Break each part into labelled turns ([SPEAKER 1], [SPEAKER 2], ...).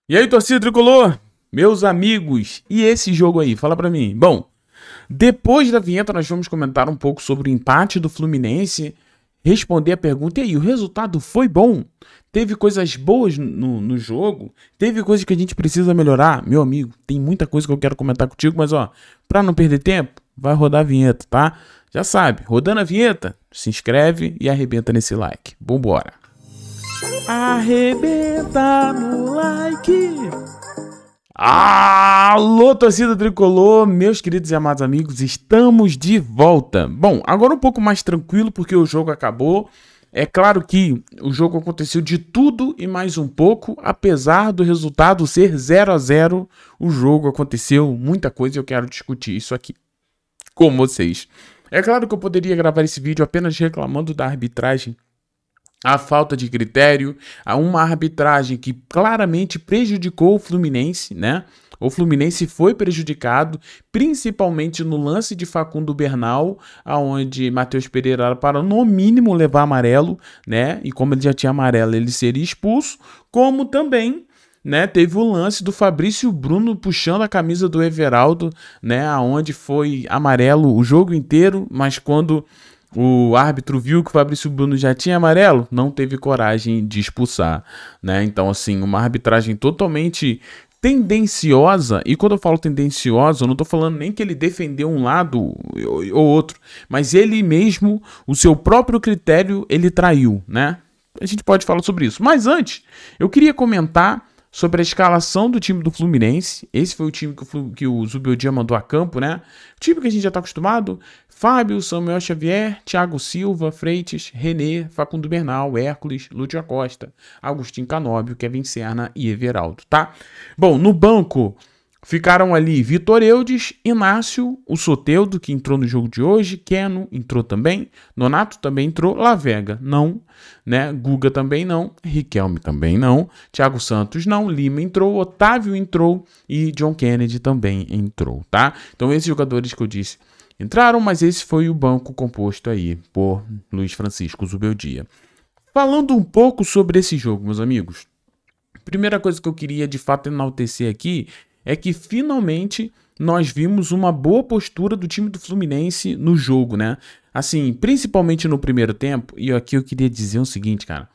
[SPEAKER 1] E aí, torcida tricolor, meus amigos, e esse jogo aí? Fala pra mim. Bom, depois da vinheta nós vamos comentar um pouco sobre o empate do Fluminense, responder a pergunta, e aí, o resultado foi bom? Teve coisas boas no jogo? Teve coisas que a gente precisa melhorar? Meu amigo, tem muita coisa que eu quero comentar contigo, mas ó, pra não perder tempo, vai rodar a vinheta, tá? Já sabe, rodando a vinheta, se inscreve e arrebenta nesse like. Vambora! Arrebenta no like! Alô, torcida tricolor, meus queridos e amados amigos, estamos de volta. Bom, agora um pouco mais tranquilo porque o jogo acabou. É claro que o jogo aconteceu de tudo e mais um pouco, apesar do resultado ser 0-0, o jogo aconteceu muita coisa e eu quero discutir isso aqui com vocês. É claro que eu poderia gravar esse vídeo apenas reclamando da arbitragem, a falta de critério, a uma arbitragem que claramente prejudicou o Fluminense, né? O Fluminense foi prejudicado, principalmente no lance de Facundo Bernal, aonde Matheus Pereira para no mínimo levar amarelo, né? E como ele já tinha amarelo, ele seria expulso, como também, né, teve o lance do Fabrício Bruno puxando a camisa do Everaldo, né, aonde foi amarelo o jogo inteiro, mas quando o árbitro viu que o Fabrício Bruno já tinha amarelo, não teve coragem de expulsar, né? Então, assim, uma arbitragem totalmente tendenciosa, e quando eu falo tendenciosa, eu não tô falando nem que ele defendeu um lado ou outro, mas ele mesmo, o seu próprio critério, ele traiu, né? A gente pode falar sobre isso. Mas antes, eu queria comentar sobre a escalação do time do Fluminense. Esse foi o time que o Zubeldia mandou a campo, né? O time que a gente já está acostumado. Fábio, Samuel Xavier, Thiago Silva, Freitas, René, Facundo Bernal, Hércules, Lúcio Acosta, Agostinho Canóbio, Kevin Serna e Everaldo, tá? Bom, no banco ficaram ali Vitor Eudes, Inácio, o Soteldo, que entrou no jogo de hoje, Keno entrou também, Nonato também entrou, Lavega não, né? Guga também não, Riquelme também não, Thiago Santos não, Lima entrou, Otávio entrou e John Kennedy também entrou, tá? Então esses jogadores que eu disse entraram, mas esse foi o banco composto aí por Luiz Francisco Zubeldia. Falando um pouco sobre esse jogo, meus amigos, primeira coisa que eu queria de fato enaltecer aqui é que finalmente nós vimos uma boa postura do time do Fluminense no jogo, né? Assim, principalmente no primeiro tempo, e aqui eu queria dizer o seguinte, cara.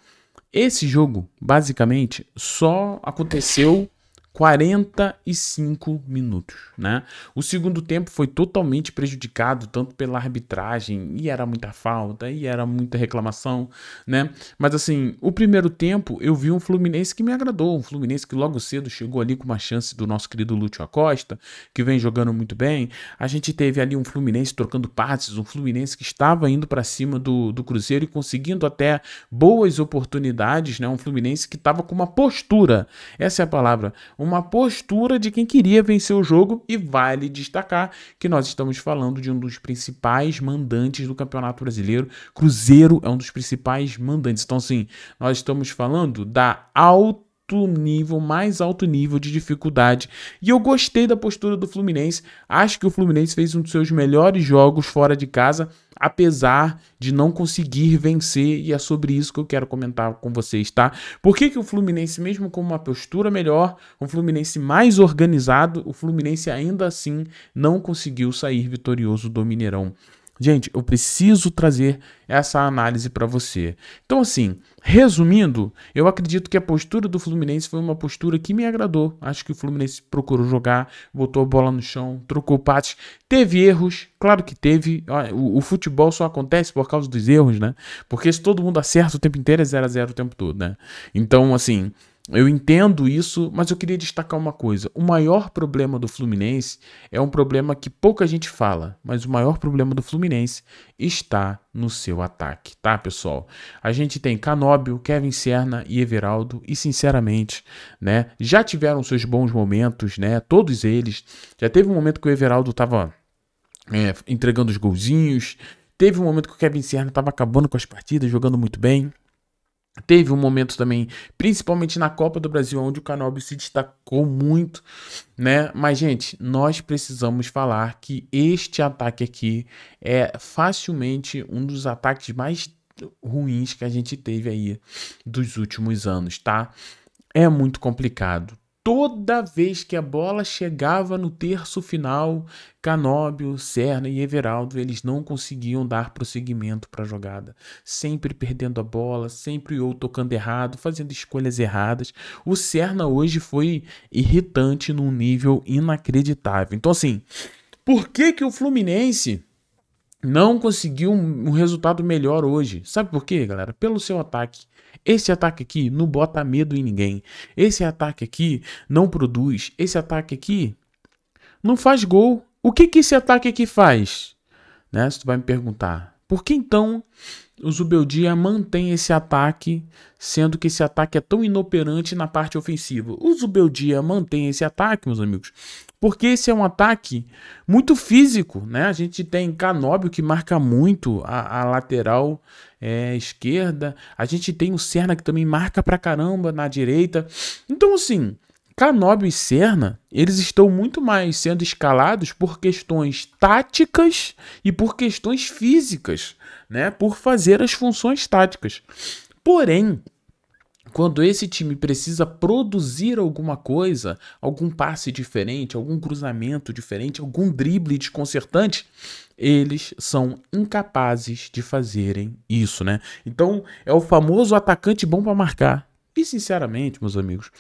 [SPEAKER 1] Esse jogo, basicamente, só aconteceu 45 minutos, né? O segundo tempo foi totalmente prejudicado, tanto pela arbitragem, e era muita falta, e era muita reclamação, né? Mas assim, o primeiro tempo eu vi um Fluminense que me agradou, um Fluminense que logo cedo chegou ali com uma chance do nosso querido Lúcio Acosta, que vem jogando muito bem. A gente teve ali um Fluminense trocando passes, um Fluminense que estava indo para cima do Cruzeiro e conseguindo até boas oportunidades, né? Um Fluminense que estava com uma postura, essa é a palavra, uma postura de quem queria vencer o jogo, e vale destacar que nós estamos falando de um dos principais mandantes do Campeonato Brasileiro. Cruzeiro é um dos principais mandantes. Então, assim, nós estamos falando da mais alto nível de dificuldade. E eu gostei da postura do Fluminense. Acho que o Fluminense fez um dos seus melhores jogos fora de casa, apesar de não conseguir vencer, e é sobre isso que eu quero comentar com vocês, tá? Por que o Fluminense, mesmo com uma postura melhor, um Fluminense mais organizado, o Fluminense ainda assim não conseguiu sair vitorioso do Mineirão? Gente, eu preciso trazer essa análise para você. Então, assim, resumindo, eu acredito que a postura do Fluminense foi uma postura que me agradou. Acho que o Fluminense procurou jogar, botou a bola no chão, trocou passes. Teve erros, claro que teve. O futebol só acontece por causa dos erros, né? Porque se todo mundo acerta o tempo inteiro, é 0-0 o tempo todo, né? Então, assim, eu entendo isso, mas eu queria destacar uma coisa. O maior problema do Fluminense é um problema que pouca gente fala, mas o maior problema do Fluminense está no seu ataque, tá, pessoal? A gente tem Canóbio, Kevin Serna e Everaldo, e sinceramente, né, já tiveram seus bons momentos, né, todos eles. Já teve um momento que o Everaldo estava entregando os golzinhos, teve um momento que o Kevin Serna estava acabando com as partidas, jogando muito bem. Teve um momento também, principalmente na Copa do Brasil, onde o Canóbio se destacou muito, né? Mas, gente, nós precisamos falar que este ataque aqui é facilmente um dos ataques mais ruins que a gente teve aí dos últimos anos, tá? É muito complicado. Toda vez que a bola chegava no terço final, Canóbio, Serna e Everaldo, eles não conseguiam dar prosseguimento para a jogada. Sempre perdendo a bola, sempre ou tocando errado, fazendo escolhas erradas. O Serna hoje foi irritante num nível inacreditável. Então, assim, por que o Fluminense não conseguiu um resultado melhor hoje? Sabe por quê, galera? Pelo seu ataque. Esse ataque aqui não bota medo em ninguém. Esse ataque aqui não produz. Esse ataque aqui não faz gol. O que esse ataque aqui faz? Né? Se tu vai me perguntar. Por que então o Zubeldia mantém esse ataque, sendo que esse ataque é tão inoperante na parte ofensiva? O Zubeldia mantém esse ataque, meus amigos, porque esse é um ataque muito físico, né? A gente tem Canóbio que marca muito a lateral esquerda. A gente tem o Serna que também marca pra caramba na direita. Então, assim, Canóbio e Serna, eles estão muito mais sendo escalados por questões táticas e por questões físicas, né? Por fazer as funções táticas. Porém, quando esse time precisa produzir alguma coisa, algum passe diferente, algum cruzamento diferente, algum drible desconcertante, eles são incapazes de fazerem isso, né? Então, é o famoso atacante bom para marcar. E, sinceramente, meus amigos,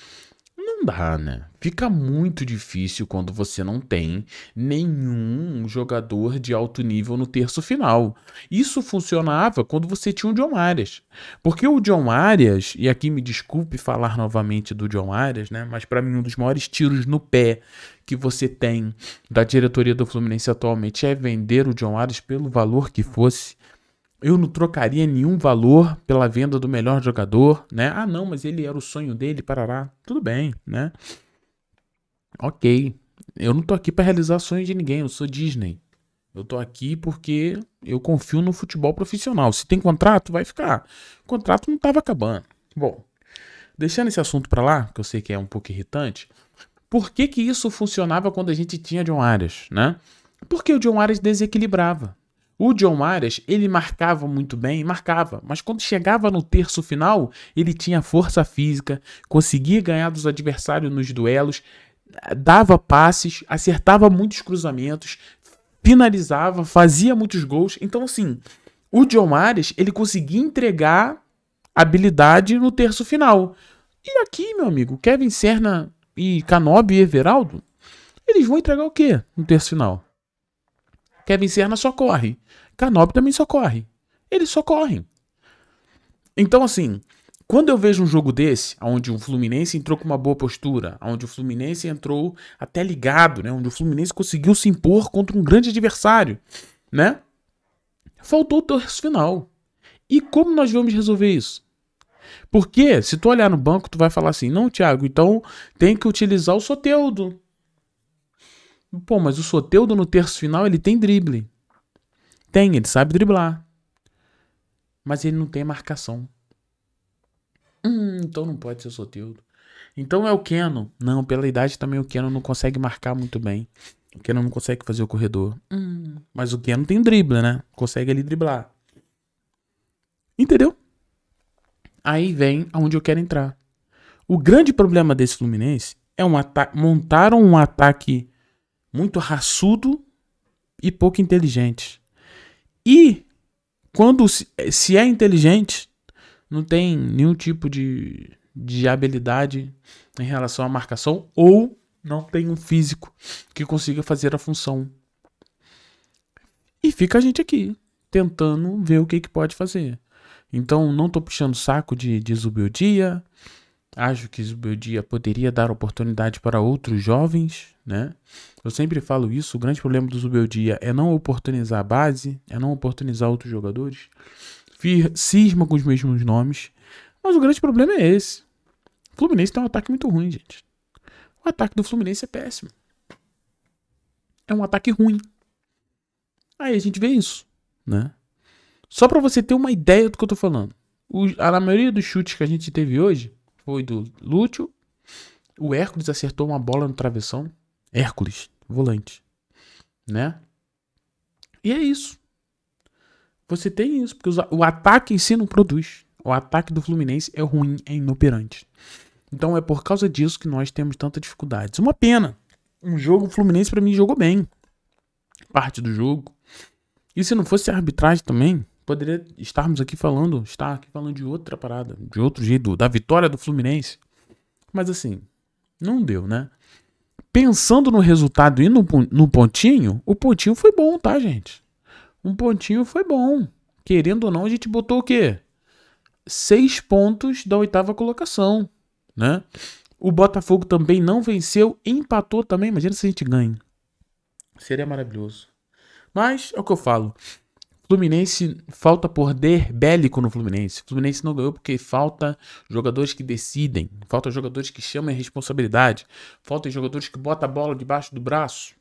[SPEAKER 1] não dá, né? Fica muito difícil quando você não tem nenhum jogador de alto nível no terço final. Isso funcionava quando você tinha o John Arias. Porque o John Arias, e aqui me desculpe falar novamente do John Arias, né? Mas para mim um dos maiores tiros no pé que você tem da diretoria do Fluminense atualmente é vender o John Arias pelo valor que fosse. Eu não trocaria nenhum valor pela venda do melhor jogador, né? Ah, não, mas ele era o sonho dele, parará. Tudo bem, né? Ok. Eu não tô aqui para realizar sonhos de ninguém, eu sou Disney. Eu tô aqui porque eu confio no futebol profissional. Se tem contrato, vai ficar. O contrato não tava acabando. Bom, deixando esse assunto para lá, que eu sei que é um pouco irritante, por que isso funcionava quando a gente tinha John Arias, né? Porque o John Arias desequilibrava. O John Arias, ele marcava muito bem, marcava, mas quando chegava no terço final, ele tinha força física, conseguia ganhar dos adversários nos duelos, dava passes, acertava muitos cruzamentos, finalizava, fazia muitos gols. Então, assim, o John Arias, ele conseguia entregar habilidade no terço final. E aqui, meu amigo, Kevin Serna e Canóbio e Everaldo, eles vão entregar o quê no terço final? Kevin Serna só corre. Canóbio também só corre. Eles só correm. Então, assim, quando eu vejo um jogo desse, onde o Fluminense entrou com uma boa postura, onde o Fluminense entrou até ligado, né? Onde o Fluminense conseguiu se impor contra um grande adversário, né? Faltou o terço final. E como nós vamos resolver isso? Porque, se tu olhar no banco, tu vai falar assim, não, Thiago, então tem que utilizar o Soteldo. Pô, mas o Soteldo no terço final, ele tem drible. Tem, ele sabe driblar. Mas ele não tem marcação. Então não pode ser o Soteldo. Então é o Keno. Não, pela idade também o Keno não consegue marcar muito bem. O Keno não consegue fazer o corredor. Mas o Keno tem drible, né? Consegue ali driblar. Entendeu? Aí vem aonde eu quero entrar. O grande problema desse Fluminense é montaram um ataque muito raçudo e pouco inteligente. E quando se é inteligente, não tem nenhum tipo de habilidade em relação à marcação ou não tem um físico que consiga fazer a função. E fica a gente aqui, tentando ver o que pode fazer. Então, não tô puxando saco de Zubeldia. Acho que Zubeldia poderia dar oportunidade para outros jovens, né? Eu sempre falo isso, o grande problema do Zubeldia é não oportunizar a base, é não oportunizar outros jogadores. Cisma com os mesmos nomes, mas o grande problema é esse. O Fluminense tem um ataque muito ruim, gente. O ataque do Fluminense é péssimo. É um ataque ruim. Aí a gente vê isso, né? Só pra você ter uma ideia do que eu tô falando. A maioria dos chutes que a gente teve hoje foi do Lúcio. O Hércules acertou uma bola no travessão. Hércules, volante. Né? E é isso. Você tem isso, porque o ataque em si não produz. O ataque do Fluminense é ruim, é inoperante. Então é por causa disso que nós temos tanta dificuldade. Uma pena. Um jogo, o Fluminense pra mim jogou bem. Parte do jogo. E se não fosse a arbitragem também, poderia estar aqui falando de outra parada, de outro jeito, da vitória do Fluminense. Mas assim, não deu, né? Pensando no resultado e no pontinho, o pontinho foi bom, tá, gente? Um pontinho foi bom. Querendo ou não, a gente botou o quê? 6 pontos da 8ª colocação, né? O Botafogo também não venceu, empatou também. Imagina se a gente ganha. Seria maravilhoso. Mas é o que eu falo. Fluminense, falta poder bélico no Fluminense. O Fluminense não ganhou porque falta jogadores que decidem. Falta jogadores que chamam a responsabilidade. Falta jogadores que botam a bola debaixo do braço.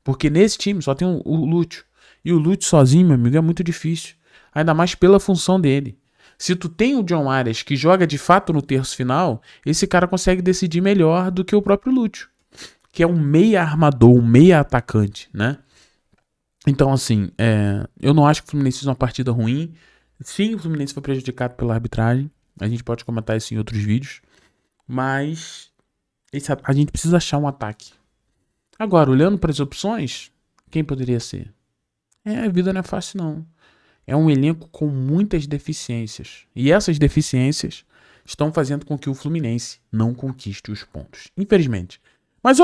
[SPEAKER 1] Porque nesse time só tem o Lúcio. E o Lúcio sozinho, meu amigo, é muito difícil. Ainda mais pela função dele. Se tu tem o John Arias que joga de fato no terço final, esse cara consegue decidir melhor do que o próprio Lúcio. Que é um meia armador, um meia atacante, né? Então, assim, eu não acho que o Fluminense fez uma partida ruim. Sim, o Fluminense foi prejudicado pela arbitragem. A gente pode comentar isso em outros vídeos. Mas a gente precisa achar um ataque. Agora, olhando para as opções, quem poderia ser? A vida não é fácil, não. É um elenco com muitas deficiências. E essas deficiências estão fazendo com que o Fluminense não conquiste os pontos. Infelizmente. Mas,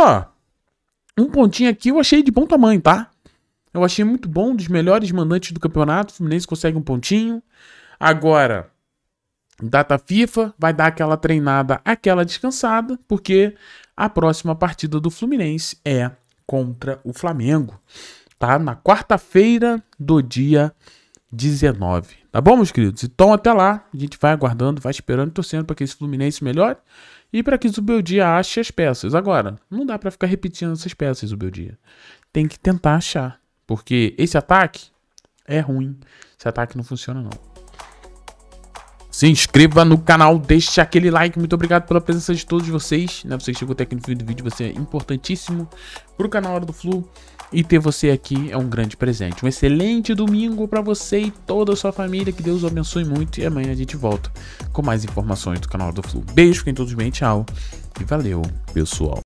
[SPEAKER 1] um pontinho aqui eu achei de bom tamanho, tá? Eu achei muito bom, dos melhores mandantes do campeonato. O Fluminense consegue um pontinho. Agora, data FIFA, vai dar aquela treinada, aquela descansada, porque a próxima partida do Fluminense é contra o Flamengo. Tá? Na quarta-feira do dia 19. Tá bom, meus queridos? Então, até lá, a gente vai aguardando, vai esperando, torcendo para que esse Fluminense melhore e para que o Zubeldia ache as peças. Agora, não dá para ficar repetindo essas peças, Zubeldia. Tem que tentar achar. Porque esse ataque é ruim. Esse ataque não funciona, não. Se inscreva no canal, deixe aquele like. Muito obrigado pela presença de todos vocês. Né? Você que chegou até aqui no fim do vídeo, você é importantíssimo para o canal Hora do Flu. E ter você aqui é um grande presente. Um excelente domingo para você e toda a sua família. Que Deus o abençoe muito. E amanhã a gente volta com mais informações do canal Hora do Flu. Beijo, fiquem todos bem, tchau. E valeu, pessoal.